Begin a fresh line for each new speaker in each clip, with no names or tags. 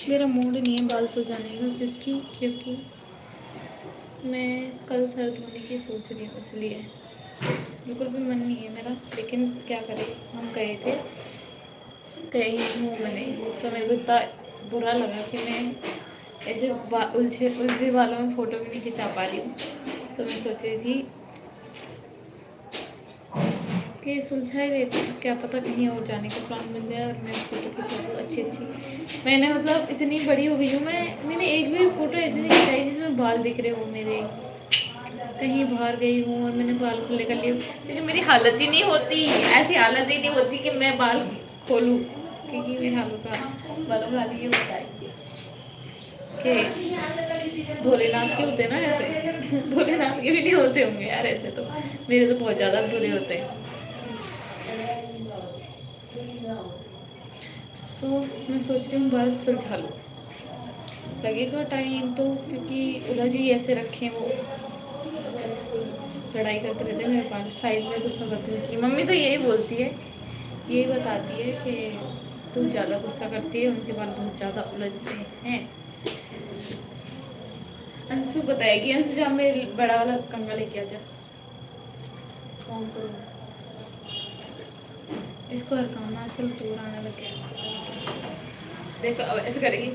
मेरा मूड नहीं है बाल सुलझाने का, क्योंकि मैं कल सर धोने की सोच रही हूँ, इसलिए बिल्कुल भी मन नहीं है मेरा। लेकिन क्या करें, हम गए थे कहीं घूमने, तो मेरे को इतना बुरा लगा कि मैं ऐसे उलझे उलझे बालों में फ़ोटो भी नहीं खिंचा पा रही हूँ। तो मैं सोच रही थी कि सुलझा ही देती हूँ, क्या पता कहीं और जाने का प्लान बन जाए और मैं फ़ोटो खिंचा दूँ अच्छी। मैंने मतलब इतनी बड़ी हो गई हूँ, मैंने एक भी फ़ोटो ऐसी नहीं खिंचाई जिसमें बाल दिख रहे हो मेरे। कहीं बाहर गई हूँ और मैंने बाल खुले कर लिए, क्योंकि मेरी हालत ही नहीं होती, ऐसी हालत ही नहीं होती कि मैं बाल खोलूँ, क्योंकि मेरी हालत बालों का हाल ये होता है कि भोलेनाथ के होते हैं ना ऐसे भोलेनाथ के भी नहीं होते होंगे यार ऐसे, तो मेरे तो बहुत ज़्यादा बुरे होते हैं। सो मैं सोच रही हूँ बाल सुलझा लूँ, लगेगा टाइम तो, क्योंकि उलझ ही ऐसे रखे वो, लड़ाई करते रहते हैं मेरे पास, साइड में गुस्सा करती हूँ इसलिए। मम्मी तो यही बोलती है, यही बताती है कि तू ज़्यादा गुस्सा करती है, उनके बाल बहुत ज़्यादा उलझते हैं। अंशु बताएगी, अंशु जा मेरे बड़ा वाला कंगा लेके आ जा, फोन करो इसको, हर काम में आजकल चोर आने लग गया। देखो अब ऐसे करेगी,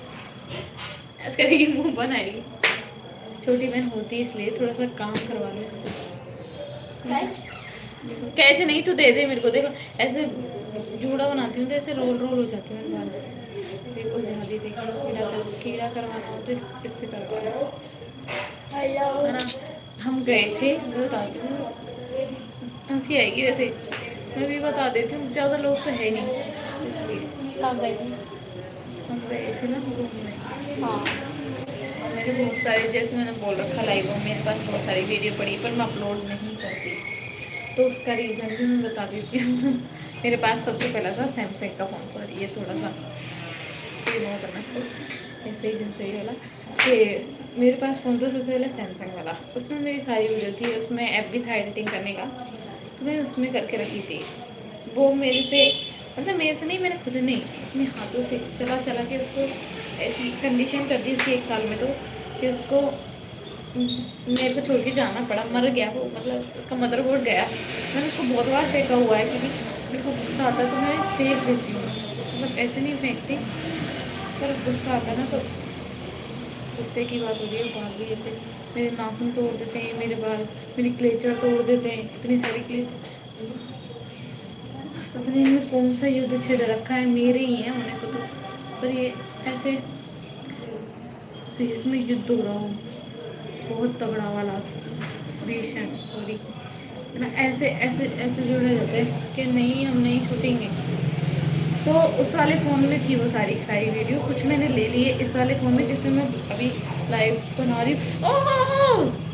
ऐसे करेगी, मुंह बनाएगी। छोटी बहन होती है इसलिए थोड़ा सा काम करवा लो इनसे। कैच नहीं तो दे दे मेरे को, देखो ऐसे जूड़ा बनाती हूँ तो ऐसे रोल रोल हो जाते हैं मेरे बाल। देखो जल्दी देखो, कीड़ा करवाना हो तो इससे करवाना है ना। हम गए थे, मैं बताती हूँ, हंसी आएगी वैसे, मैं भी बता देती हूँ, ज़्यादा लोग तो है नहीं इसलिए।
कहाँ गए थे?
हम गए थे ना घूमने। हाँ, मेरे बहुत सारे, जैसे मैंने बोल रखा लाइव में, मेरे पास बहुत सारी वीडियो पड़ी पर मैं अपलोड नहीं करती, तो उसका रीज़न भी मैं बता देती हूँ। मेरे पास सबसे पहला था सैमसंग का फ़ोन, सॉरी ये थोड़ा सा वो करना चाहिए ऐसे ही जिनसे ही वाला, कि मेरे पास फ़ोन था सबसे पहले सैमसंग वाला, उसमें मेरी सारी वीडियो थी, उसमें ऐप भी था एडिटिंग करने का, तो मैं उसमें करके रखी थी। वो मेरे से, मतलब मेरे से नहीं, मैंने खुद नहीं अपने हाथों से चला चला के उसको ऐसी कंडीशन कर दी उसकी 1 साल में, तो कि उसको मेरे को छोड़ के जाना पड़ा, मर गया वो, मतलब उसका मदरबोर्ड गया। मैंने उसको बहुत बार फेंका हुआ है, क्योंकि मेरे को गुस्सा आता है तो मैं फेंक देती हूँ, मतलब ऐसे नहीं फेंकती, पर गुस्सा आता है ना, तो गुस्से की बात हो रही है। बाल भी ऐसे मेरे नाखून तोड़ देते हैं, मेरे बाल, मेरी क्लेचर तोड़ देते हैं, इतनी सारी क्लेचर, पता नहीं इनमें कौन सा युद्ध छिड़ रखा है, मेरे ही हैं होने को तो, पर ये ऐसे इसमें युद्ध हो रहा हो बहुत तगड़ा वाला, भीषण, सॉरी है ना, ऐसे ऐसे ऐसे जुड़े जाते हैं कि नहीं हम नहीं छूटेंगे। तो उस वाले फ़ोन में थी वो सारी सारी वीडियो, कुछ मैंने ले लिए इस वाले फ़ोन में जिसमें मैं अभी लाइव बना रही हूँ।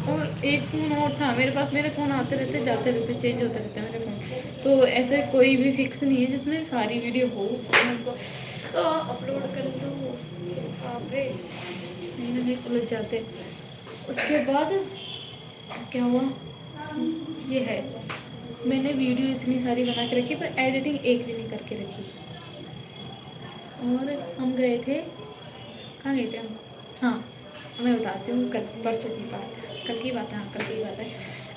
और एक फ़ोन और था मेरे पास, मेरे फ़ोन आते रहते जाते रहते, चेंज होते रहते हैं मेरे फ़ोन, तो ऐसे कोई भी फिक्स नहीं है जिसमें सारी वीडियो हो उनको अपलोड कर दो। बाप रे, नहीं उलझ जाते। उसके बाद क्या हुआ, ये है, मैंने वीडियो इतनी सारी बना के रखी पर एडिटिंग एक भी नहीं करके रखी। और हम गए थे, कहाँ गए थे हम, हाँ मैं बताती हूँ, कल परसों की बात है, कल की बात है, हाँ कल की बात है,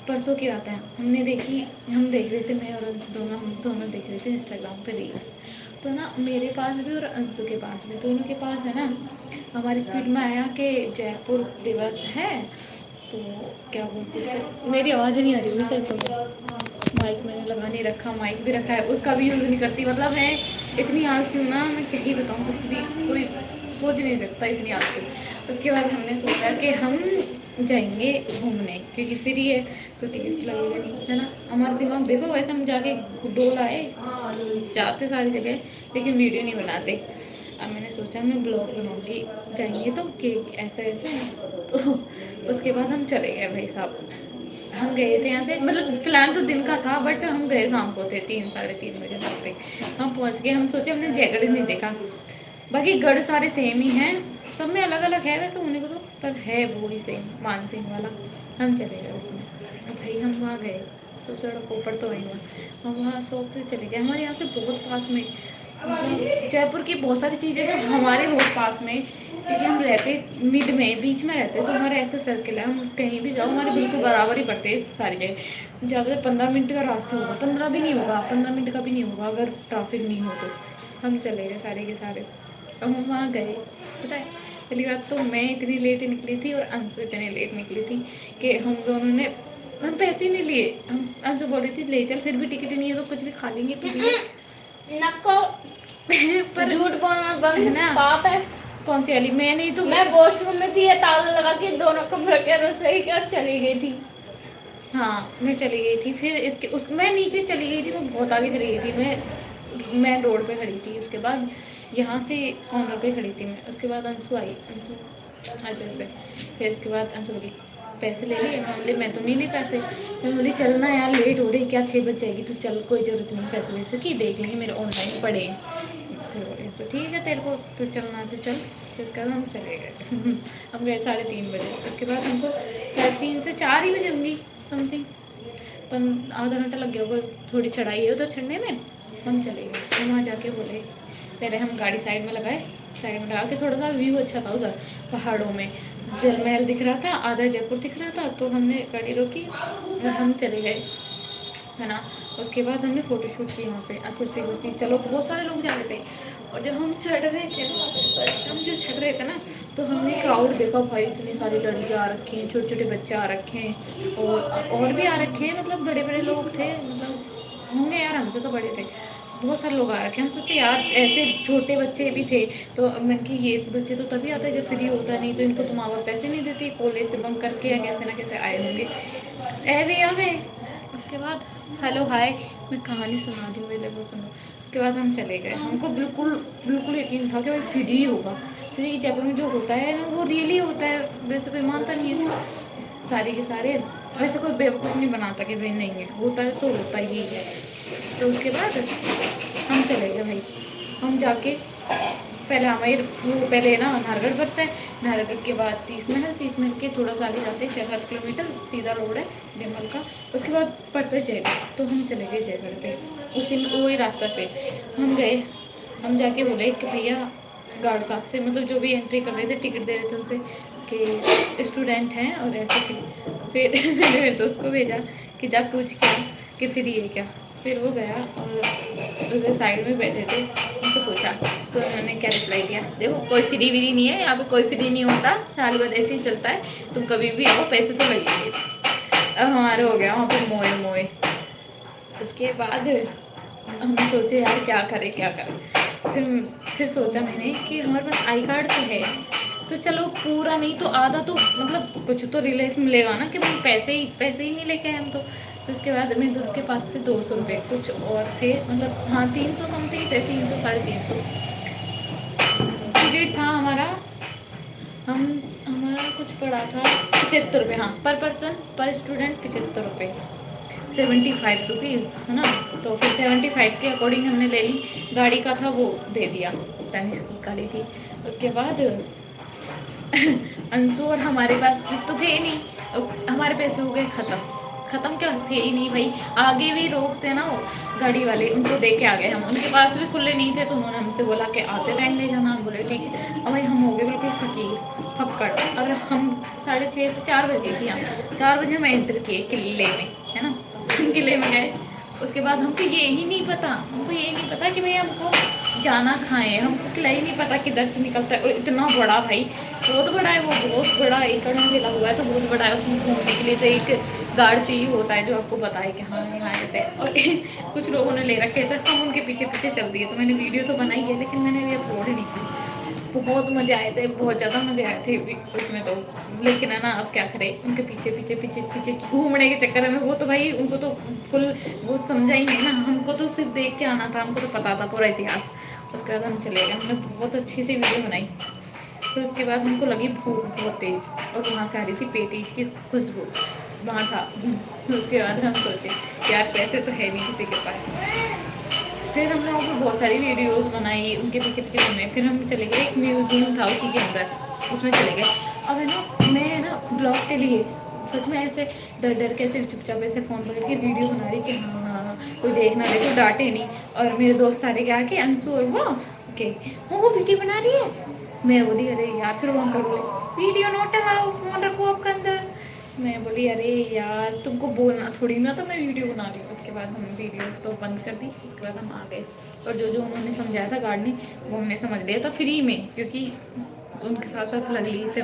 परसों की बात है। हमने देखी, हम देख रहे थे, मैं और अंशु दोनों, हम दोनों देख रहे थे इंस्टाग्राम पे रील्स, तो ना मेरे पास भी और अंशु के पास भी, दोनों के पास है ना, हमारी फीड में आया कि जयपुर दिवस है, तो क्या बोलते हैं, मेरी आवाज़ नहीं आ रही हुई सही, तो माइक मैंने लगा नहीं रखा, माइक भी रखा है उसका भी यूज़ नहीं करती, मतलब मैं इतनी आलसी हूँ ना, मैं क्या ही बताऊँ, कुछ भी कोई सोच नहीं सकता, इतनी आलसी। उसके बाद हमने सोचा कि हम जाएंगे घूमने, क्योंकि फ्री है तो टिकट लगेगा नहीं, है ना। हमारा दिमाग देखो, वैसे हम जाके डोल आए, जाते सारी जगह लेकिन वीडियो नहीं बनाते। अब मैंने सोचा मैं ब्लॉग बनाऊँगी, जाएंगे तो केक ऐसा ऐसे, तो उसके बाद हम चले गए भाई साहब, हम गए थे यहाँ से, मतलब प्लान तो दिन का था बट हम गए शाम को थे, 3 साढ़े 3 बजे सकते हम पहुँच गए। हम सोचे हमने जयगढ़ नहीं देखा, बाकी गढ़ सारे सेम ही हैं, सब में अलग अलग है वैसे होने को तो, पर है वो ही सेम मानसिंह वाला। हम चले गए उसमें, अब भाई हम वहाँ गए, सबसे बड़ा पोपड़ तो वहीं हुआ, हम वहाँ शॉप से चले गए, हमारे यहाँ से बहुत पास में मतलब जयपुर की बहुत सारी चीज़ें जो हमारे बहुत पास में, क्योंकि हम रहते मिड में बीच में रहते हैं, तो हमारे ऐसे सर्किल है, हम कहीं भी जाओ हमारे बिल्कुल बराबर ही पड़ते हैं सारी जगह। ज़्यादा से 15 मिनट का रास्ता होगा, 15 भी नहीं होगा, 15 मिनट का भी नहीं होगा अगर ट्रैफिक नहीं हो तो। हम चले गए सारे के सारे, हम वहाँ गए। पता है पहली बात तो मैं इतनी लेट निकली थी और अंशु इतनी लेट निकली थी कि हम दोनों ने, हम पैसे ही नहीं लिए। हम अंशु बोल रही थी ले चल, फिर भी टिकट ही नहीं है तो कुछ भी खा लेंगे पी लेंगे।
नको
पर
झूठ बोलना बंद
है ना।
बात है।
कौन सी वाली? मैं नहीं तो
मैं वॉशरूम में थी, ये ताला लगा के दोनों कमरे के रसोई के चली गई थी।
हाँ मैं चली गई थी, फिर इसके उस मैं नीचे चली गई थी, मैं बहुत आगे चली गई थी, मैं मेन रोड पे खड़ी थी। उसके बाद यहाँ से कॉर्नर पे खड़ी थी मैं। उसके बाद अंशु आई, अंशु ऐसे ऐसे, फिर इसके बाद अंशु बोली पैसे ले लिए? मैं बोली मैं तो नहीं ली पैसे। मैं बोली चलना यार लेट हो रही, क्या 6 बज जाएगी, तू चल, कोई ज़रूरत नहीं पैसे वैसे की, देख लेंगे मेरे ऑनलाइन पड़े हैं। फिर बोले तो ठीक है तेरे को तो चलना तो चल। फिर उसके बाद हम चले गए। हम गए 3:30 बजे। उसके बाद हमको 3 से 4 ही बजे होंगी समथिंग, आधा घंटा लग गया होगा, थोड़ी चढ़ाई है उधर चढ़ने में। हम चले गए, हम वहाँ जाके बोले, पहले हम गाड़ी साइड में लगाए, साइड में लगा के थोड़ा सा व्यू अच्छा था उधर पहाड़ों में, जल महल दिख रहा था, आधा जयपुर दिख रहा था, तो हमने गाड़ी रोकी और हम चले गए, है ना। उसके बाद हमने फ़ोटोशूट की वहाँ पे, कुर्सी कुर्सी, चलो बहुत सारे लोग जा रहे थे। और जब हम चढ़ रहे थे ना, हम जब चढ़ रहे थे ना, तो हमने क्राउड देखा भाई, इतनी सारी लड़कियाँ आ रखी हैं, छोटे छोटे बच्चे आ रखे हैं, और भी आ रखे हैं, मतलब बड़े बड़े लोग थे, मतलब होंगे यार हमसे तो बड़े थे, बहुत सारे लोग आ रखे हैं। हम सोचे यार ऐसे छोटे बच्चे भी थे, तो मैंने कि ये बच्चे तो तभी आते हैं जब फ्री होता है, नहीं तो इनको तो माँ बाप पैसे नहीं देती, कॉलेज से बंक करके या कैसे ना कैसे आए होंगे, भी आ गए। उसके बाद हेलो हाय, मैं कहानी सुना दी हूँ, मेरे को सुनो। उसके बाद हम चले गए, हमको बिल्कुल बिल्कुल यकीन था कि भाई फ्री होगा, क्योंकि जयपुर में जो होता है ना वो रियली होता है, वैसे कोई मानता नहीं है सारे के सारे, वैसे कोई बेवकूफ़ नहीं बनाता कि भाई नहीं है, होता है सो होता ही है। तो उसके बाद हम चले गए भाई, हम जाके पहले हमारे वो पहले ना नाहरगढ़ पड़ता है, नाहरगढ़ के बाद शीश महल, शीश महल के थोड़ा सा आगे जाते हैं 6-7 किलोमीटर सीधा रोड है जंगल का। उसके बाद पड़ता है जयगढ़, तो हम चले गए जयगढ़ पे, उसी में वही रास्ता से हम गए। हम जाके बोले कि भैया गार्ड साहब से, मतलब जो भी एंट्री कर रहे थे टिकट दे रहे थे उनसे, कि स्टूडेंट हैं और ऐसे थे। फिर मैंने मेरे दोस्त को भेजा कि जा पूछ के कि फ्री है क्या। फिर वो गया और उसके साइड में बैठे थे, उनसे पूछा, तो उन्होंने क्या रिप्लाई दिया, देखो कोई फ्री व्री नहीं है यहाँ पे, कोई फ्री नहीं होता, साल भर ऐसे ही चलता है, तुम कभी भी आओ, पैसे तो लगेंगे। अब हमारे हो गया वहाँ पे मोए मोए। उसके बाद हमने सोचे यार क्या करें क्या करें। फिर सोचा मैंने कि हमारे पास आई कार्ड तो है, तो चलो पूरा नहीं तो आधा तो मतलब कुछ तो रिलीफ मिलेगा ना, कि भाई पैसे ही नहीं लेके आए हम तो। उसके बाद मेरे दोस्त के पास से 200 रुपये कुछ और थे, मतलब हाँ 300 समथिंग थे, 300 350 टिकट था हमारा। हमारा कुछ पड़ा था 75 रुपये, हाँ पर पर्सन पर स्टूडेंट 75 रुपये, 75 रुपीज़, है ना। तो फिर 75 के अकॉर्डिंग हमने ले ली, गाड़ी का था वो दे दिया, तनिष की गाड़ी थी। उसके बाद अंशु और हमारे पास तो थे नहीं, हमारे पैसे हो गए ख़त्म क्या थे ही नहीं भाई। आगे भी रोकते ना वो गाड़ी वाले, उनको दे के आ गए हम, उनके पास भी खुले नहीं थे, तो उन्होंने हमसे बोला कि आते टाइम ले जाना। हम बोले ठीक है। अब भाई हम हो गए बिल्कुल फक्कड़। और हम 6:30 से 4 बजे थी यहाँ, 4 बजे हम एंटर किए किले में, है ना। किले में गए, उसके बाद हमको ये ही नहीं पता कि भाई हमको जाना खाएं, हमको किला ही नहीं पता किधर से निकलता है। और इतना बड़ा भाई, बहुत बड़ा है वो, बहुत बड़ा एकड़ में मिला हुआ है, तो बहुत बड़ा है। उसमें घूमने के लिए तो एक गार्ड चाहिए होता है जो आपको बताए कि हाँ यहाँ ऐसे। और कुछ लोगों ने ले रखे थे, हम उनके पीछे पीछे चल दिए। तो मैंने वीडियो तो बनाई है, लेकिन मैंने अभी अपलोड नहीं की। बहुत मज़े आए थे, बहुत ज़्यादा मज़े आए थे उसमें तो। लेकिन है ना, अब क्या करें, उनके पीछे पीछे पीछे पीछे घूमने के चक्कर में वो तो भाई उनको तो फुल वो समझा ही नहीं ना, हमको तो सिर्फ देख के आना था, हमको तो पता था पूरा इतिहास। उसके बाद हम चले गए, हमने बहुत अच्छी सी वीडियो बनाई। फिर उसके बाद हमको लगी भूख बहुत तेज़, और वहाँ से आ रही थी पेटीज की खुशबू, वहाँ था। उसके बाद हम सोचे यार पैसे तो है नहीं किसी के पास। फिर हमने वहाँ पर बहुत सारी वीडियोस बनाई, उनके पीछे पीछे घूमे। फिर हम चले गए, एक म्यूज़ियम था उसी के अंदर, उसमें चले गए। अब है ना, मैं ना ब्लॉग के लिए सच में ऐसे डर डर के ऐसे चुपचाप ऐसे फ़ोन पकड़ के वीडियो बना रही कि हाँ हाँ हाँ, कोई देख ना ले तो डांटे नहीं। और मेरे दोस्त सारे क्या कि अंशु और वो ओके वो वीडियो बना रही है। मैं बोली अरे यार, फिर वो अंकल बोले वीडियो नोट अलाउ, फोन रखो आपका अंदर। मैं बोली अरे यार तुमको बोलना थोड़ी ना, तो मैं वीडियो बना रही हूँ। उसके बाद हमने वीडियो तो बंद कर दी। उसके बाद हम आ गए और जो जो उन्होंने समझाया था गार्ड ने वो हमने समझ लिया था फ्री में, क्योंकि उनके साथ साथ लग ली थे।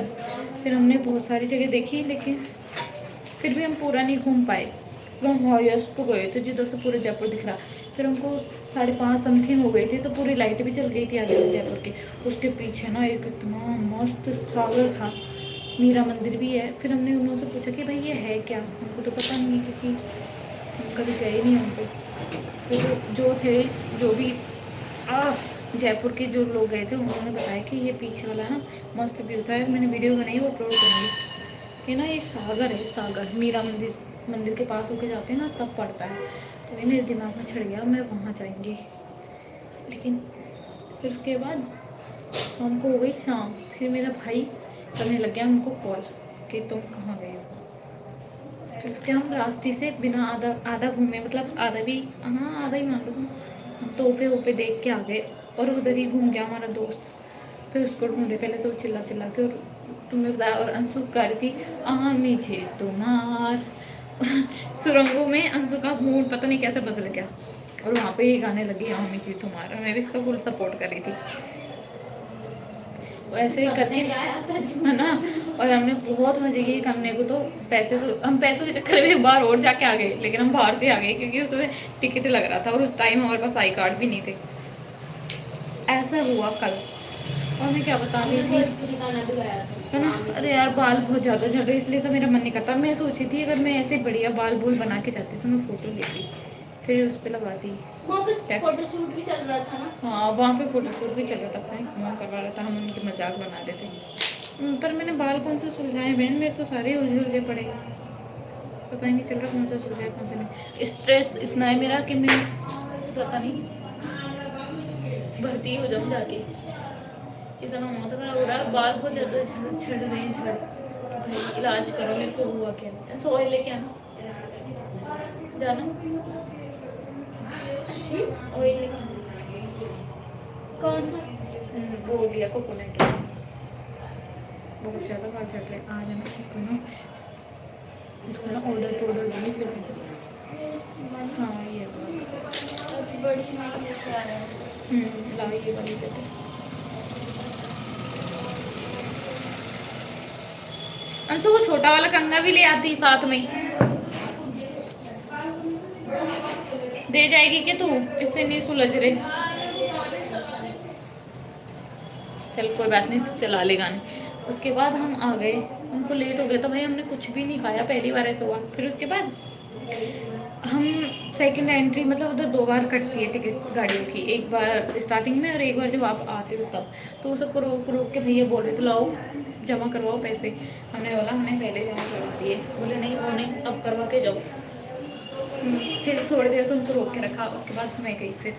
फिर हमने बहुत सारी जगह देखी, लेकिन फिर भी हम पूरा नहीं घूम पाए। तो हम हाईएस्ट तो गए थे जिधर से पूरा जयपुर दिख रहा। फिर हमको 5:30 समथिंग हो गई थी, तो पूरी लाइट भी चल गई थी आगे जयपुर की। उसके पीछे ना एक इतना मस्त सागर था, मीरा मंदिर भी है। फिर हमने उन्होंने से पूछा कि भाई ये है क्या, हमको तो पता नहीं, क्योंकि हम कभी गए नहीं हमको। फिर जो थे जो भी जयपुर के जो लोग गए थे उन्होंने बताया कि ये पीछे वाला ना मस्त व्यू था। मैंने वीडियो बनाई, वो अपलोड करूँगी। ये ना ये सागर है, सागर मीरा मंदिर के पास होके जाते हैं ना तब पड़ता है। तो ये मेरे दिमाग में छड़ गया मैं वहाँ जाएंगी। लेकिन फिर उसके बाद हमको हो गई शाम। फिर मेरा भाई करने लग गया हमको कॉल कि तुम कहाँ गए हो। फिर उसके हम रास्ते से बिना आधा घूमे, मतलब आधा भी, हाँ आधा ही मान लो, हम तोपे वोपे देख के आ गए। और उधर ही घूम गया हमारा दोस्त। फिर उसको ढूंढे, पहले तो चिल्ला चिल्ला के, और तुम्हें बताया। और अंशु गा रही थी नीचे तुम्हार सुरंगों में अंशु का मूड पता नहीं कैसे बदल गया, और वहाँ पे ये गाने लगी नीचे तुम्हारा। मैं भी इसका फुल सपोर्ट कर रही थी। ऐसे ही करके है ना। और हमने बहुत मजे किए करने को। तो हम पैसों के चक्कर में एक बार और जाके आ गए, लेकिन हम बाहर से आ गए क्योंकि उसमें टिकट लग रहा था और उस टाइम हमारे पास आई कार्ड भी नहीं थे। ऐसा हुआ कल। और मैं क्या बता रही थी है ना। अरे यार बाल बहुत ज़्यादा झड़ रहे, इसलिए तो मेरा मन नहीं करता। मैं सोची थी अगर मैं ऐसे बढ़िया बाल बूल बना के जाती तो मैं फ़ोटो लेती, फिर उस पर लगाती।
वहाँ पे फोटोशूट भी चल रहा था ना।
हाँ वहाँ पे फोटोशूट भी चल रहा था, अपना कौन करवा रहा था, हम उनकी मजाक बना रहे थे। पर मैंने बाल कौन से सुलझाए बहन, मेरे तो सारे उलझे उलझे पड़े, पता ही नहीं चल रहा कौन सा सुलझाए कौन सा नहीं। स्ट्रेस इतना है मेरा कि मैं पता नहीं भर्ती हो जाऊँ जाके, इतना माथा खराब हो रहा है। बाल बहुत ज़्यादा झड़ रहे हैं, भाई इलाज करो, मेरे को हुआ क्या। सोए लेके आना जाना, ऑयल लेके
कौन सा?
वो लिया कोकोनट। बहुत ज़्यादा बाल झड़ रहे, आ जाना। इसको ना ऑर्डर देंगे फिर। हाँ ये
बड़ी नहीं लेके आ रहा है।
ला ये वाली देते। अंशु को छोटा वाला कंघा भी ले आती साथ में, दे जाएगी क्या तू, इससे नहीं सुलझ रहे। चल कोई बात नहीं, तू चला ले गाने। उसके बाद हम आ गए, हमको लेट हो गया तो भाई हमने कुछ भी नहीं खाया, पहली बार ऐसा हुआ। फिर उसके बाद हम सेकंड एंट्री, मतलब उधर 2 बार कटती है टिकट गाड़ियों की, एक बार स्टार्टिंग में और एक बार जब आप आते हो तब। तो वो सबको रोक के भैया बोल रहे थे लाओ जमा करवाओ पैसे। हमने बोला हमने पहले जमा करवा दिए। बोले नहीं वो नहीं, अब करवा के जाओ। फिर थोड़ी देर तो उनको रोक के रखा। उसके बाद मैं गई फिर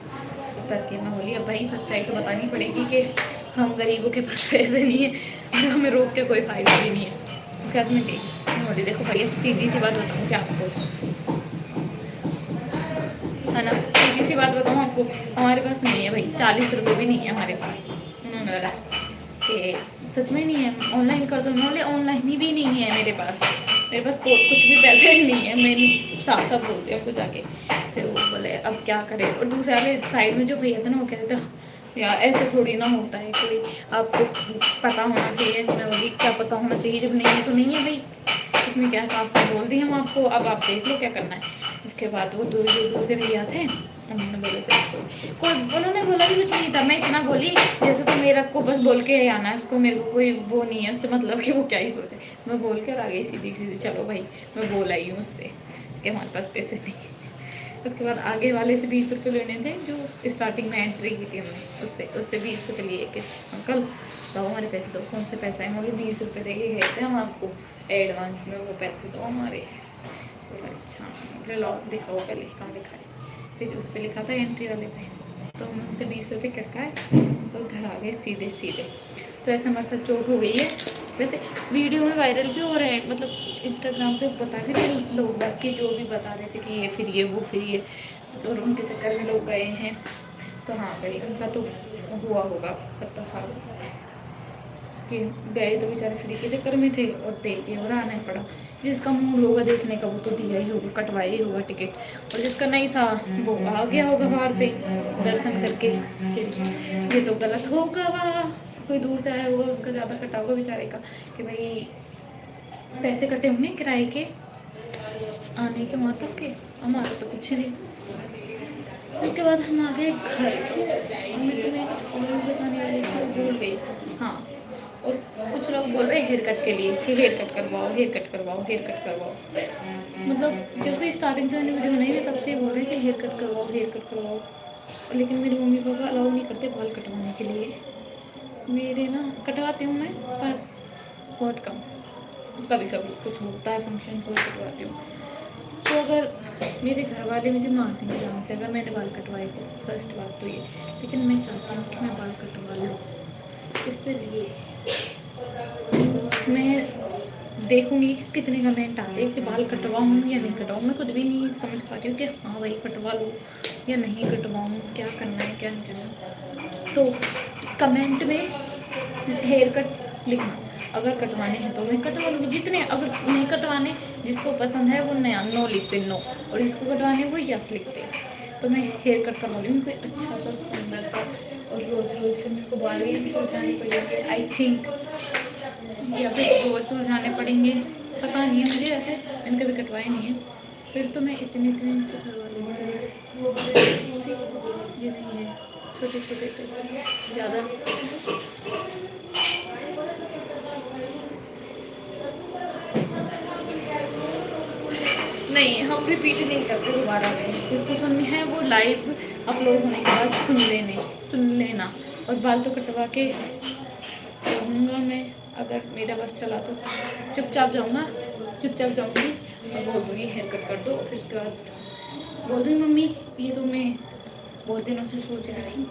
उतर के। मैं बोली अब भाई सच्चाई तो बतानी पड़ेगी कि हम गरीबों के पास पैसे नहीं है और हमें रोक के कोई फ़ायदा भी नहीं है। उसके बाद मैं गई, मैं बोली देखो भैया सीधी सी बात बताऊँ क्या आपको, है ना, सीधी सी बात बताऊँ आपको, हमारे पास नहीं है भाई, 40 रुपये भी नहीं है हमारे पास। उन्होंने बोला कि सच में नहीं है, ऑनलाइन कर दो। उन्होंने ऑनलाइन ही भी नहीं है मेरे पास कुछ भी पैसे नहीं है। मैंने साफ साफ बोल दिया आपको जाके। फिर वो बोले अब क्या करें। और दूसरे वाले साइड में जो भैया थे ना वो कह रहे थे यार ऐसे थोड़ी ना होता है, कोई आपको पता होना चाहिए। मैं बोली क्या पता होना चाहिए, जब नहीं है तो नहीं है भाई, इसमें क्या, साफ साफ बोल दी हम आपको, अब आप देख लो क्या करना है। उसके बाद वो दूसरे भैया थे, उन्होंने बोला चलो कोई उन्होंने बोला भी कुछ नहीं था। मैं इतना बोली जैसे तो मेरा को बस बोल के आना है, उसको मेरे को कोई वो नहीं है उससे मतलब कि वो क्या ही सोचे। मैं बोल कर आ गई सीधी सीधी, चलो भाई मैं बोल आई हूँ उससे कि हमारे पास पैसे नहीं है। उसके बाद आगे वाले से 20 रुपये लेने थे, जो स्टार्टिंग में एंट्री की थी हमने, उससे 20 रुपये लिए कि अंकल दो हमारे पैसे दो। कौन से पैसे हैं, मगर 20 रुपये दे के गए थे हम आपको एडवांस में, वो पैसे दो हमारे। तो अच्छा लो दिखाओ पहले कहाँ लिखा है। फिर उस पर लिखा था एंट्री वाले पे, तो हम उनसे 20 रुपये कटवाए और घर आ गए सीधे सीधे। तो ऐसे हमारे साथ चोट हो गई है। वैसे वीडियो में वायरल भी हो रहे हैं, मतलब इंस्टाग्राम पे बता भी रहे लोग बाकी जो भी बता रहे थे कि ये फिर ये वो फिर ये। तो उनके चक्कर में लोग गए हैं। तो हाँ भाई उनका तो हुआ होगा कितना साल कि गए तो बेचारे फ्री के चक्कर में थे और दे के और आना पड़ा। जिसका मूड होगा देखने का वो तो दिया ही होगा, कटवाया ही होगा टिकट, और जिसका नहीं था वो आ गया होगा बाहर से दर्शन करके कि ये तो गलत होगा। वहाँ कोई दूर से आया होगा उसका ज़्यादा कटा होगा बेचारे का कि भाई पैसे कटे होंगे किराए के आने के वहाँ तक के, हमारा तो कुछ नहीं। उसके बाद हम आ गए घर। मैं तुम्हें और बताने वाली थी भूल गई। हाँ, और कुछ लोग बोल रहे हैं हेयर कट के लिए कि हेयर कट करवाओ, हेयर कट करवाओ, हेयर कट करवाओ। मतलब जब से स्टार्टिंग से मैंने वीडियो बनाई है तब से बोल रहे हैं कि हेयर कट करवाओ, हेयर कट करवाओ। लेकिन मेरे मम्मी पापा अलाउ नहीं करते बाल कटवाने के लिए। मेरे ना कटवाती हूँ मैं, पर बहुत कम, कभी कभी कुछ होता है फंक्शन तो कटवाती हूँ। तो अगर मेरे घर वाले मुझे मारते हैं जान से अगर मैंने बाल कटवाए तो, फर्स्ट बात तो ये। लेकिन मैं चाहती हूँ कि मैं बाल कटवा लूँ, इसलिए मैं देखूँगी कितने कमेंट आते हैं कि बाल कटवाऊँ या नहीं कटवाऊँ। मैं खुद भी नहीं समझ पा रही हूँ कि हाँ भाई कटवा लूँ या नहीं कटवाऊँ, क्या करना है क्या नहीं करना। तो कमेंट में हेयर कट लिखना, अगर कटवाने हैं तो मैं कटवा लूँगी। जितने अगर नहीं कटवाने, जिसको पसंद है वो नया नो लिखते नो, और जिसको कटवाने वो यस लिखते। तो मैं हेयर कट करवा लूँगी कोई अच्छा सा सुंदर सा, और रोज़ रोज़ फिर मेरे को बाल भी सुलझाने पड़ेंगे आई थिंक, या फिर रोज़ सुलझाने पड़ेंगे, पता नहीं है मुझे, ऐसे मैंने कभी कटवाए नहीं है। फिर तो मैं इतने इतने से करवा लेती हूँ, ये नहीं है छोटे छोटे से ज़्यादा। नहीं, हम रिपीट नहीं करते दोबारा में। जिसको सुननी है वो लाइव अपलोड होने के बाद सुन लेना। और बाल तो कटवा के रहूँगा मैं, अगर मेरा बस चला तो चुपचाप जाऊँगी और बोल दूँगी हेयर कट कर दो। फिर उसके बाद बोल दूँगी मम्मी ये तो मैं बहुत दिनों से सोच रही थी,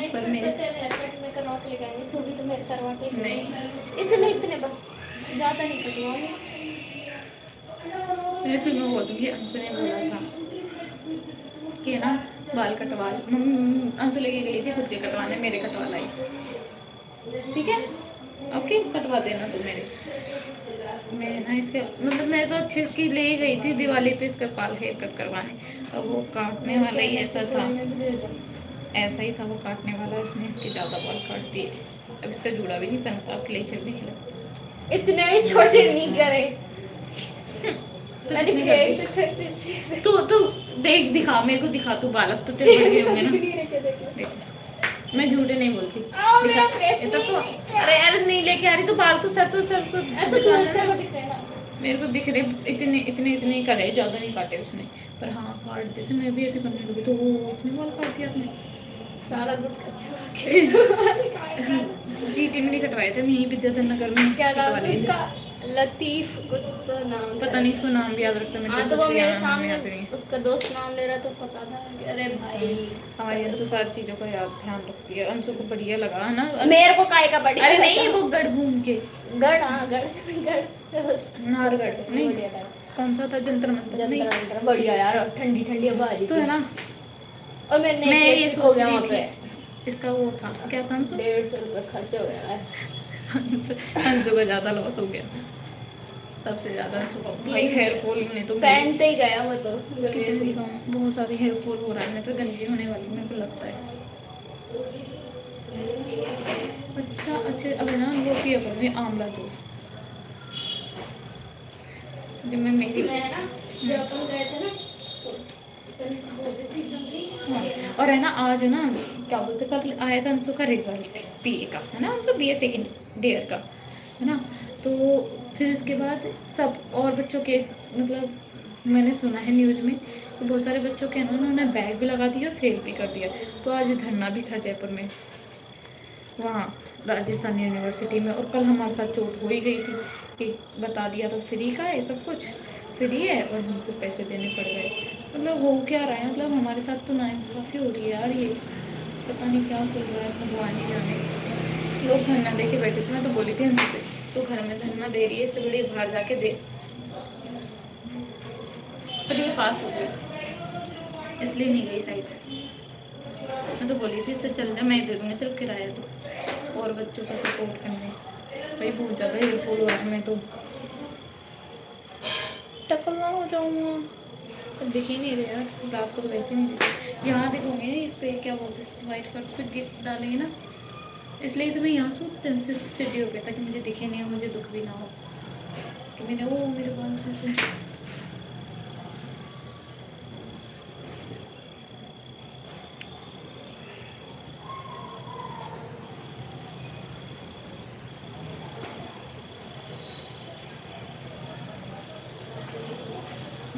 पर मेरे
में करवा के लेके आएंगे, तो भी तो मेरे करवा के
नहीं
इतने बस, ज़्यादा नहीं कटवाऊंगी।
मैं फिर मैं बोल दूँगी अंशु ने बोला था कि ना बाल कटवा अंशु लेके गई थी खुद के कटवाने, मेरे कटवा लाई, ठीक है ओके कटवा देना तो मेरे। मैं ना इसके मतलब मैं तो अच्छे की ले गई थी दिवाली पे इसका बाल हेयर कट करवाने, अब वो काटने वाला ही ऐसा था वो काटने वाला, उसने इसके ज़्यादा बाल काट दिए। अब इसका जूड़ा भी नहीं पहनता, क्लेचर भी नहीं लगता।
इतने भी छोटे नहीं करे।
तू देख दिखा मेरे को दिखा, तू बाल अब तो तेरे बढ़ गए होंगे ना। देख मैं झूठे नहीं बोलती, दिखा ये तो अरे नहीं लेके आ रही तो बाल तो सर तो मेरे को दिख रहे इतने करे, ज़्यादा नहीं काटे उसने, पर हाँ काट देते। मैं भी ऐसे करने लगी तो वो इतने बाल काट दिया आपने
सारा
जीटी में नहीं कटवाए थे, यहीं विद्याधर नगर में
क्या नाम
कटवा
है
लिए
उसका, लतीफ कुछ तो नाम
पता नहीं, इसको नाम भी याद रखता
हाँ, तो वो मेरे सामने उसका दोस्त नाम ले रहा तो पता था। अरे भाई
हमारी अंशु सारी चीज़ों का याद ध्यान रखती है। अंशु को बढ़िया लगा है ना,
मेरे को काय का बढ़िया।
अरे नहीं वो गढ़ घूम के
गढ़, हाँ गढ़
नाहरगढ़ नहीं, कौन सा था जंतर मंतर नहीं,
बढ़िया यार, ठंडी ठंडी हवा आ रही
तो है ना।
और
मैं ये सोच रही थी इसका वो था क्या था,
150 रुपये खर्च हो गया है।
अंशु का ज़्यादा लॉस हो गया, सबसे ज़्यादा अंशु का भाई हेयर फॉल ने तो
पहनते ही गया वो तो
कितने दिखाऊं, बहुत सारे हेयर फॉल हो रहा है, मैं तो गंजी होने वाली मेरे को लगता है। अच्छा अब ना वो पिया करूँगी आंवला जूस, जब मैं मेरी
ना जब अपन गए थे ना
और है ना आज है ना क्या बोलते कल आया था अंशु का रिजल्ट बीए का, है ना अंशु बीए सेकेंड ईयर का है ना। तो फिर उसके बाद सब और बच्चों के मतलब मैंने सुना है न्यूज़ में तो बहुत सारे बच्चों के ना उन्होंने बैग भी लगा दिया, फेल भी कर दिया। तो आज धरना भी था जयपुर में, वहाँ राजस्थान यूनिवर्सिटी में, और कल हमारे साथ चोट हो ही गई थी कि बता दिया तो फ्री का है, सब कुछ फ्री है और हमको पैसे देने पड़ गए। मतलब हो क्या रहा है, मतलब हमारे साथ तो नाइंसाफ़ी हो रही है यार, ये पता नहीं क्या चल रहा है, भगवान ही जाने। लोग धरना दे के बैठे थे, मैं तो बोली थी हमसे तो घर में धरना दे रही है, इससे बड़ी बाहर जाके दे, पर ये पास हो गई। इसलिए नहीं गई शायद। मैं तो बोली थी इससे चल जा, मैं दे दूँगी तेरे किराया तो, और बच्चों का सपोर्ट करने। भाई बहुत ज़्यादा हेल्पफुल हो रहा है, मैं तो टकला हो जाऊँगा। अब दिख ही नहीं रहे यार, रात को तो वैसे नहीं दिखे। यहाँ देखोगे इस पर क्या बोलते हैं, वाइट फर्श पे गिफ्ट डालेंगे ना, इसलिए तो मैं यहाँ सूखते हूँ सीढ़ियों पे, ताकि मुझे दिखे नहीं और मुझे दुख भी ना हो कि मैंने ओ मेरे बाल सूखे।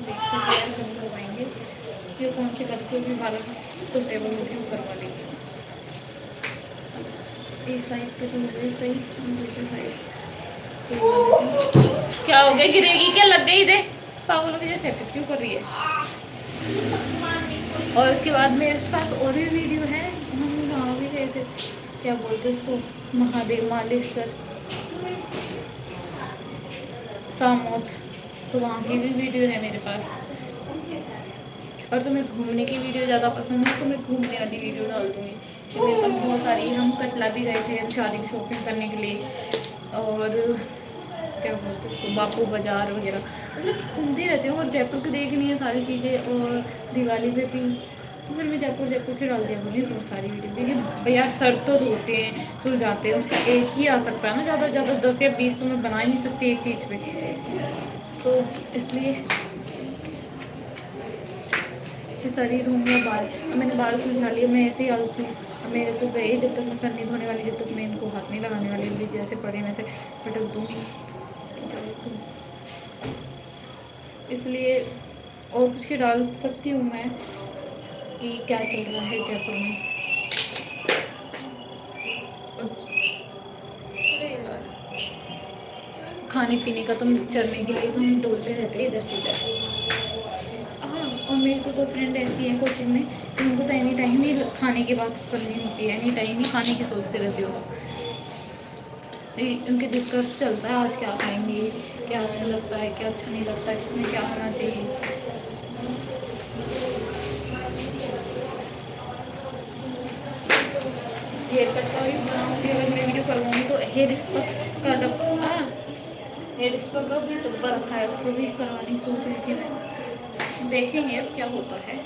देखते हैं यार कब करवाएंगे, ये कौन से कलर कोई भी बालों सूटेबल होगी वो करवा लेंगे। एक साइड पे तो हो गई सही, दूसरी साइड क्या हो गया, गिरेगी क्या, लग गई दे पागलों की जैसे क्यों कर रही है। और उसके बाद मेरे पास और भी वीडियो है, हम वहाँ भी गए थे, क्या बोलते हैं उसको, महादेव मालेश्वर सामोद, तो वहाँ की भी वीडियो है मेरे पास। और तुम्हें घूमने की वीडियो ज़्यादा पसंद है तो मैं घूमने वाली वीडियो डाल दूँगी, मेरे पास बहुत सारी। हम कटला भी गए थे शादी की शॉपिंग करने के लिए, और क्या बोलते हैं उसको, बापू बाज़ार वगैरह, मतलब घूमते रहते हैं। और जयपुर की देखनी है सारी चीज़ें, और दिवाली पे भी, तो फिर मैं जयपुर की डाल दिया मुझे बहुत सारी वीडियो, क्योंकि यार सर तो धोते हैं, खुल जाते हैं, उसका एक ही आ सकता है ना, ज़्यादा से ज़्यादा 10 या 20 तो मैं बना ही नहीं सकती एक चीज़ पे। सो इसलिए ये सारी दूँगा बाल। अब मैंने बाल सुलझा लिए, मैं ऐसे ही आलसी हूँ। अब मेरे को गए, जब तक मैं सर नहीं धोने वाली, जब तक मैं इनको हाथ नहीं लगाने वाली, भी जैसे पड़े वैसे पटक दूँगी। इसलिए और कुछ के डाल सकती हूँ मैं कि क्या चल रहा है जयपुर में। खाने पीने का तो चरने के लिए तो हम डोलते रहते हैं इधर से इधर। हाँ, और मेरे को तो फ्रेंड ऐसी है कोचिंग में कि उनको तो एनी टाइम ही खाने की बात करनी होती है, एनी टाइम ही खाने की सोचते रहती हो। उनके डिस्कस चलता है आज क्या खाएंगे, क्या अच्छा लगता है, क्या अच्छा नहीं लगता, किसमें क्या होना चाहिए। हेयर कट का भी बनाऊँगी, अगर मैं वीडियो करवाऊँगी तो हेयर स्पा का डब्बा, हेयर स्पा का भी डब्बा रखा है, उसको भी करवाने की सोच रही थी मैं। देखेंगे अब क्या होता है।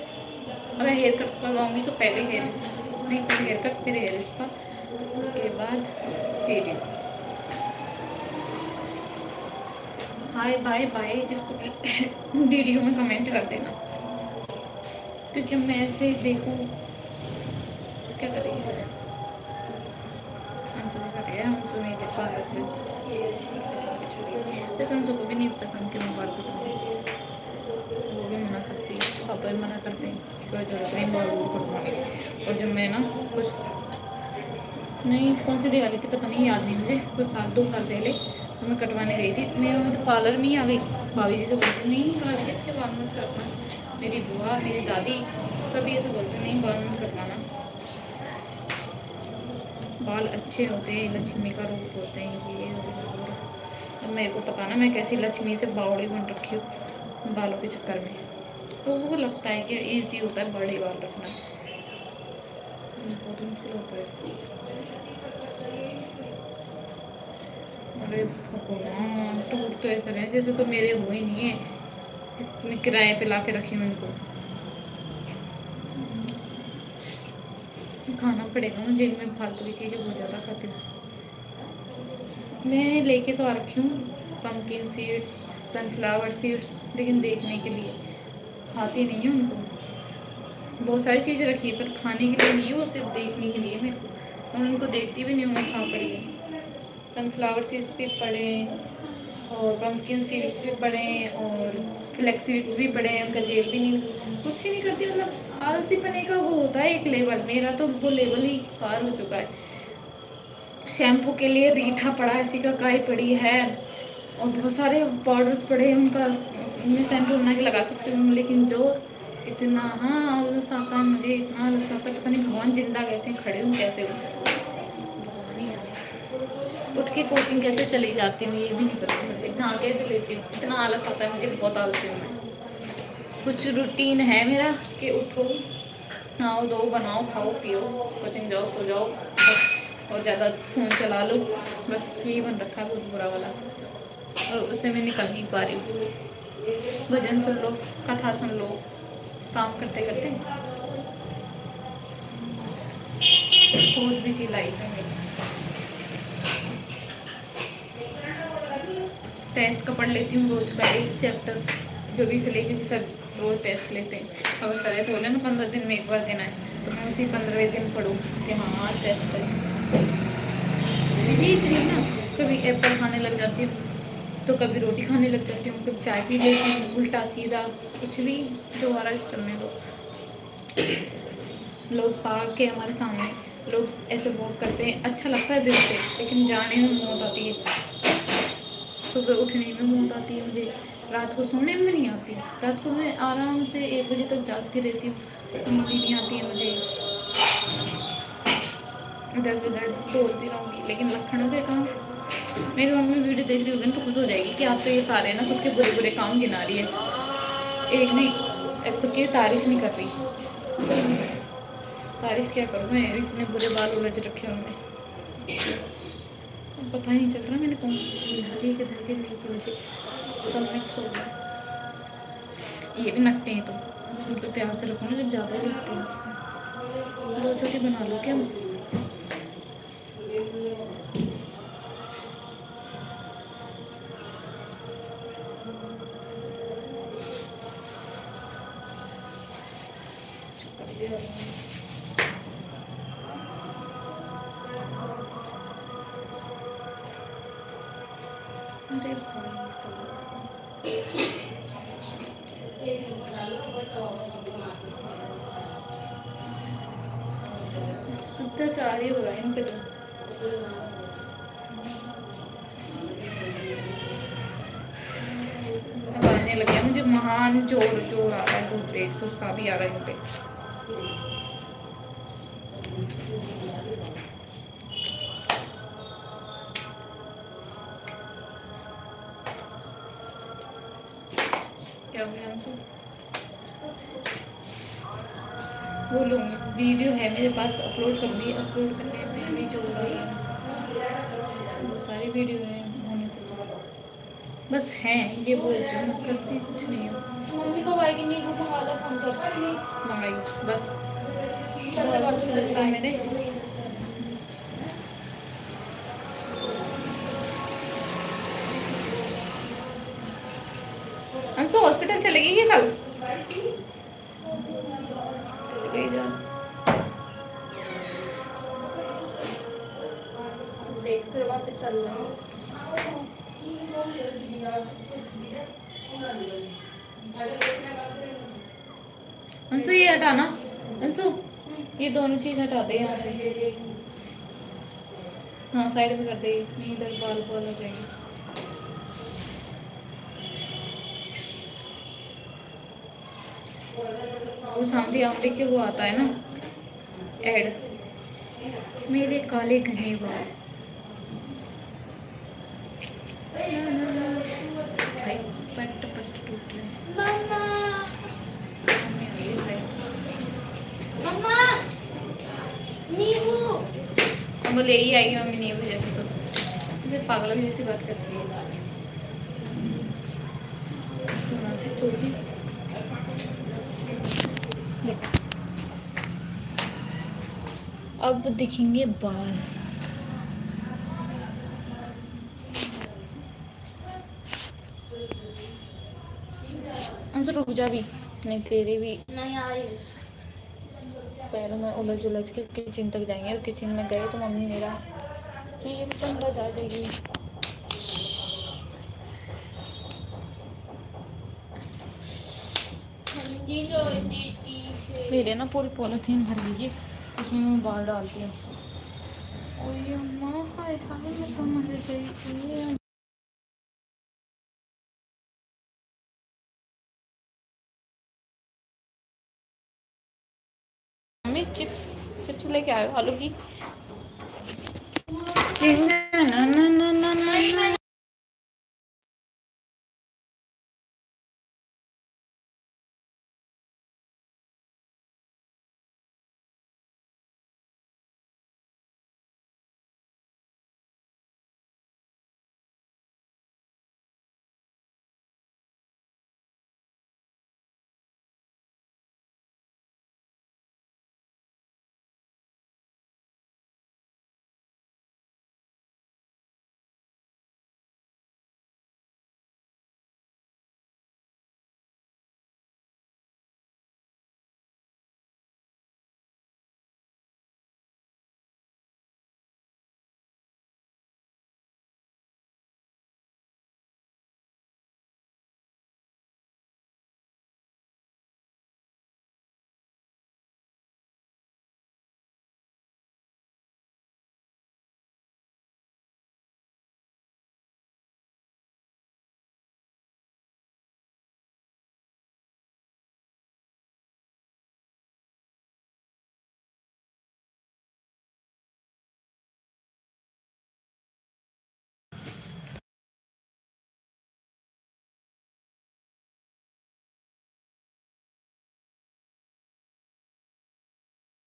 अगर हेयर कट करवाऊँगी तो पहले हेयर कट फिर हेयर स्पा, उसके बाद वीडियो। हाय बाय बाय जिसको वीडियो में कमेंट कर देना, क्योंकि मैं ऐसे देखूँ क्या करेंगे। हमसे मेरे पार्लर में जैसे हमको भी नहीं पसंद कि मैं बाल कटवाऊँ, वो भी मना करती है, पापा भी मना करते हैं कि कोई ज़रूरत नहीं बाल कटवाने की। और जब मैं ना कुछ नहीं, कौन सी दिवाली थी पता नहीं, याद नहीं मुझे, कुछ 2 साल पहले तो मैं कटवाने गई थी, मैं तो पार्लर में ही आ गई। भाभी जी से बोलती नहीं भाभी जी इसके बाल मत कटवाना, मेरी बुआ मेरी दादी सभी ऐसे बोलते नहीं बाल मत कटवाना, बाल अच्छे होते हैं, लक्ष्मी का रूप होते हैं ये। अब मेरे को पता ना मैं कैसी लक्ष्मी से बावड़ी बन रखी हूँ बालों के चक्कर में, तो वो लगता है कि ईजी होता है बड़े बाल रखना, बहुत मुश्किल होता है। अरे भगवान, टूट तो ऐसे रहे जैसे तो मेरे हुए ही नहीं है, मैं किराए पे ला के रखी हूँ इनको। खाना पड़ेगा मुझे, मैं फालतू की चीज़ें बहुत ज़्यादा खाती हूँ। मैं लेके तो आ रखी हूँ पम्पकिन सीड्स, सनफ्लावर सीड्स, लेकिन देखने के लिए, खाती नहीं हूँ उनको। बहुत सारी चीज़ें रखी है पर खाने के लिए नहीं है, वो सिर्फ देखने के लिए मेरे को, और उनको देखती भी नहीं हूँ मैं कहाँ पड़ी है। सनफ्लावर सीड्स भी पड़े हैं, और पम्पकिन सीड्स भी पड़े हैं, और फ्लैक्स सीड्स भी पड़े हैं, गजेल भी नहीं, कुछ ही नहीं करती। मतलब आलसी पने का वो होता है एक लेवल, मेरा तो वो लेवल ही पार हो चुका है। शैम्पू के लिए रीठा पड़ा है, सिकाकाई पड़ी है, और बहुत सारे पाउडर्स पड़े हैं, उनका मैं शैम्पू बना के लगा सकती हूँ, लेकिन जो इतना आलस आता है मुझे, इतना आलस आता है, पता नहीं भगवान जिंदा कैसे खड़े हूँ, कैसे हूँ, उठ के कोचिंग कैसे चली जाती हूँ ये भी नहीं पता मुझे, नहा कैसे लेती हूँ, इतना आलस आता है मुझे, बहुत आलसी हूँ मैं। कुछ रूटीन है मेरा कि उठो, नहाओ दो, बनाओ, खाओ, पियो, कोचिंग जाओ, सो जाओ, बस। और ज़्यादा फ़ोन चला लो, बस यही बन रखा है, बहुत बुरा वाला। और उससे मैं निकल नहीं पा रही हूँ। भजन सुन लो, कथा सुन लो, काम करते करते। बहुत बिजी लाइफ है मेरी। टेस्ट का पढ़ लेती हूँ रोज का एक चैप्टर, जो भी से ले, क्योंकि सब रोज टेस्ट लेते हैं। अगर सर ऐसे बोले ना 15 दिन में एक बार देना है, तो मैं उसी 15वें दिन पढ़ूँ कि हाँ आज टेस्ट करें। बिजी इतनी ना, कभी एप्पल खाने लग जाती हूँ, तो कभी रोटी खाने लग जाती हूँ, कभी चाय पी लेती हूँ, उल्टा सीधा कुछ भी दोबारा चलने दो। लोग पार्क के हमारे सामने लोग ऐसे वॉक करते हैं, अच्छा लगता है दिल से, लेकिन जाने में मौत आती है। सुबह उठने में मौत आती है मुझे, रात को सोने में नहीं आती। रात को मैं आराम से 1 बजे तक जागती रहती हूँ, नींद ही नहीं आती है मुझे। इधर से उधर बोलती रहूँगी, लेकिन लखनऊ के काम, मेरी मम्मी वीडियो देख रही होगी तो खुश हो जाएगी कि आप तो ये सारे ना खुद के बुरे बुरे काम गिना रही है, एक भी खुद की तारीफ नहीं कर रही। तारीफ क्या करूँ मैं, इतने बुरे बाल उलझ रखे उनमें, पता ही नहीं चल रहा मैंने कौन सी चीज़ हरी के धर के नहीं की मुझे, सब मिक्स हो गया। ये भी नकटे हैं, तो उनको प्यार से रखो ना, जब ज़्यादा ही लगते हैं। 2 छोटी बना लो क्या? अरे भाई अत्याचार ही हो रहा है इन पे तो। अब आने लगे मुझे महान जोर जोर आ रहा है, बहुत तेज गुस्सा भी आ रहा है इन पे। क्या हो गया अंशु? बोलूँगी, वीडियो है मेरे पास, अपलोड करूँगी। अपलोड करने में भी जो वो सारी वीडियो है होने को तो बस हैं, ये बोलती हूँ, मैं करती कुछ नहीं हूँ।
मम्मी को आएगी नहीं, वो मंगा लो फोन कर
मंगाई बस,
चल
बहुत सोच रहा मैंने। अंशु हॉस्पिटल चलेगी क्या कल? गई जा,
देख फिर वापस चल रहा
अंशु ये हटाना, अंशु ये दोनों चीज हटा दे यहाँ से। हाँ साइड से कर दे, इधर बाल बाल हो जाएंगे। वो शांति आमले के वो आता है ना ऐड, मेरे काले घने बाल। भाई पट पट टूट रहे
मम्मा मम्मा नींबू।
वो ले ही आएगी मम्मी नींबू जैसे, तो मुझे पागलों जैसी बात करती है। छोटी अब दिखेंगे बाल। अंशु रुक जा भी, नहीं तेरे भी
नहीं आ रही।
पैरों में उलझ उलझ के किचन तक जाएंगे, और किचन में गए तो मम्मी मेरा ये बंदा जा देगी। मेरे ना पूरी पॉलिथीन भर लीजिए, उसमें मैं बाल डालती हूँ। ओए अम्मा, हाय हाय, मैं तो मर गई। मम्मी चिप्स चिप्स लेके आयो आलू की।
नहीं मैंने